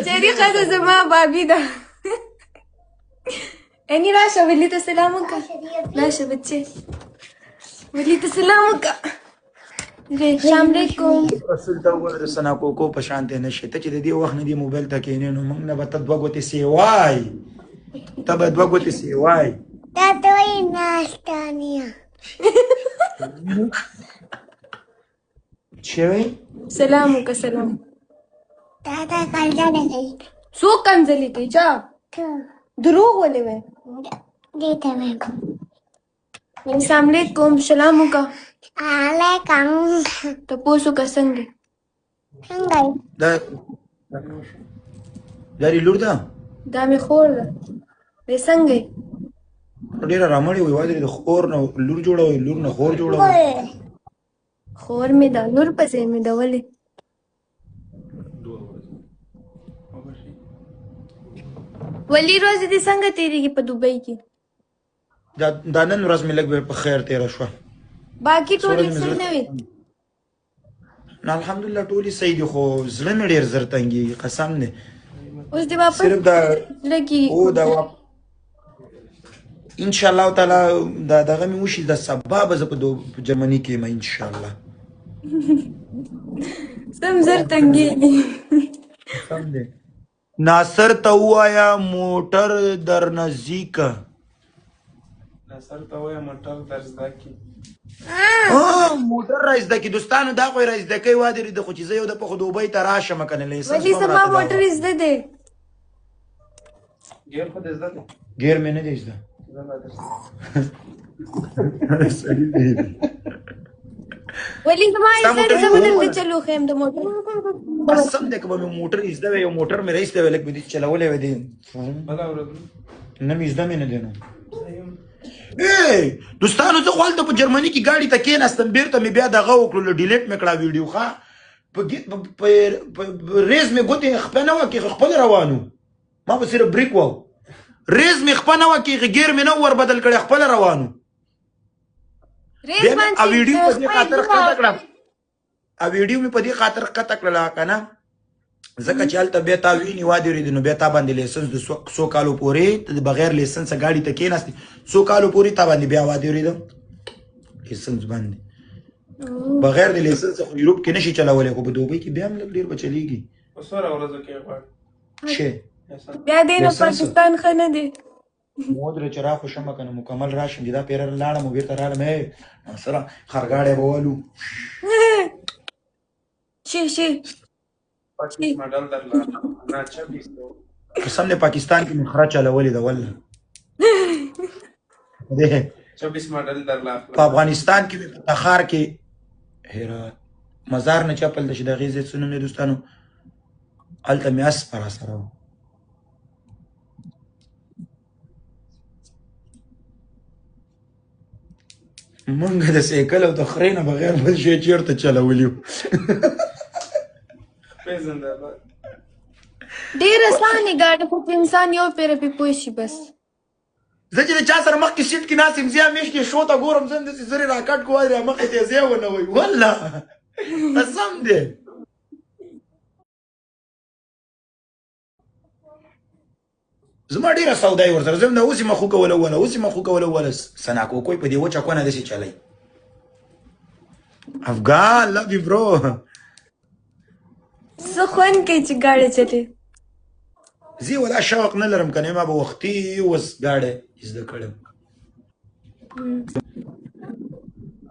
شريقة ده زمان بابي ده اني راشا وليت سلامك راشا بچي وليت سلامك السلام علیکم رسول ته وګوره د سنا کوکو په شان دی نشي ته چې د دې وخت نه دی موبایل ته کېنې نو موږ نه به ته دوه ګوتې سیوای ته به دوه ګوتې سیوای دا دوی ناشتانیه شوی سلامك سلام دا کنځل دی سو کنځلې کوي چا ته دروغ ولې وای دې ته وایي السلام علیکم سلام وکړه علیکم تاسو کا څنګه څنګه دا لري لور ده دا می خور ده دې څنګه ډیره رامړې وي واده د خور نه لور جوړوي لور نه خور جوړوي خور می دا نور پسې می دا ولې ولی روز دې څنګه تیریږي په دوبۍ کې دا نن ورځ مې لږ په خیر تیره شوه باقي ټول څه نه وي نه الحمدلله ټولې صحیح دي خو زړه مې ډېر زر تنګېږي قسم دی اوس دې واپس صرف دا لګي او دا ان شاء الله تعالی دا دغه مې وشي د سبا به زه په جرمني کې یم ان شاء الله سم زر تنګېږي سم دی ناصر ته ووایه موټر در نزدیک ناصر ته وایه موټر در زده کړي موټر را زده کړي دوستانو دا خو یې را زده کوي واده د خو چې زه یو د په خو دوبۍ ته راشم که نه لیسنس ولی زما موټر زده دی ګیر خو دې زده دی ګیر مې نه دی زده زه به درسته ولی زما زده زه به درته چلو خیم د موټر قسم دی که به مې موټر زده وی یو موټر مې رایستی وی لږ به دې چلولی وی دی بله ورځ نه مې زده مې نه دی نو دوستانو زه خو هلته په جرمني کې ګاډي ته کېناستم بیرته مې بیا دغه وکړلو ډیلیټ مې کړه ویډیو ښه په ریز مې ګوتې خپه نه وه کېږي خپل روانو ما به صرف بریک وو ریز مې خپه نه وه کېږي ګیر مې نه ور بدل کړی خپل روانو بیا مې ویډیو په دې خاطر ښکته کړه ویډیو مې په دې خاطر ښکته کړله که نه ځکه چې هلته بیا تا ویني واده ورېدې نو بیا تا باندې لیسنس د څو کالو پورې ته بغیر لیسنسه ګاډي ته کېناستې څو کالو پورې تا باندې بیا واده ورېده لیسنس باندې بغیر د لیسنس خو یوروپ کې نشي چلولی خو په دوبۍ کې بیا هم لږ ډېر به چلېږي په څوره ورځو کې غواړي شی بیا دې نه پاکستان ښه نه دی مودره چې را خو شمه که نه مکمل راشم چې دا پیره لاړم او بېرته راغلم سره خرګاړی به ولو شي 25 ماډل درله نه 26 قسم دی پاکستان کې مې خره چلولې ده والله 24 ماډل درله په افغانستان کې مې په تخار کې هرات مزار نه چپل ده چې د هغې ځای څه نوم دی دوستانو هلته مې اسپه راسره و مونږ د سایکل او د خرې نه بغیر بل شی چېرته چلولي وو پیژنده ډېر اسانه ګاډي خو انسان یو پیره پې پوه شي بس زه چې د چا سره مخکې سیټ کې ناست یم زه همیش کې شو ته ګورم زه هم داسې زرې راکټ کو وایي مخکې ته یې ځای ونه وایي والله قسم دی زما ډېره سودا یې ورسره زه هم دا اوس یې مخ وکوله وله اوس یې مخ وکوله وله سنا کوکوی په دې وچه کونه داسې چلی افغان لو یو برو څه خوند کوي چې ګاډی چلې زه ولا شوق نه لرم که نه ما به وختي اوس ګاډی زده کړم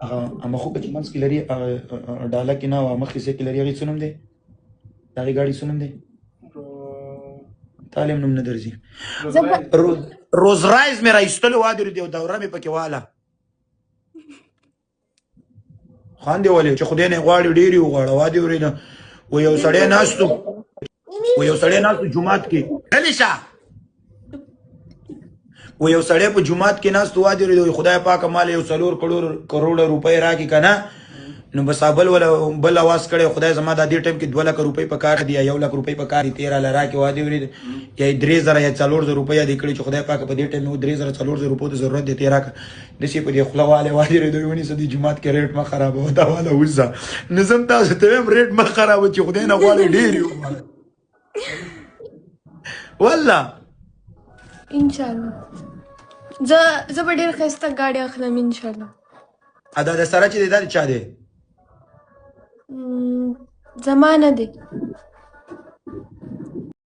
هغه مخو په چې منځ کې لري ډاله کې نه وه مخکې ځای کې لري هغې څه نوم دی د هغې ګاډي څه نوم دی تعلیم نوم نه درځي روز رایز مې رایستلو واده ورېدې او دوره مې پکې واله خواندې ولې چې خدای نه یې غواړي ډېر یې وغواړه واده ورېده و یو سړی ناستو جومات کې غلی شه و یو سړی په جومات کې ناست واده ورېده خدای پاکه مال یو 4 کروڑه روپۍ راکړي که نه نو بس بل اواز کړی خدای زما دا دې ټایم کې 2 لک روپۍ په کار دي یا 1 لک روپۍ په کار دي 13 راکړي واده ورېده یا 3000 یا 4000 روپۍ یادې کړي چې خدای پاکه په دې ټایم 3000 4000 روپۍ ته ضرورت دی 13 داسې په دې خوله والی واده ورېده ونیسه دې جومات کې ریټ مه خرابوه دا واله وځه نظم تاسو ته وایم ریټ مه خرابوه چې خدای نه غواړي ډېر یې والله ان شاء الله زه به ډېر ښایسته ګاډي اخلم ان شاء الله. ادا د سره چې دی دا د چا دی؟ زما نه دی.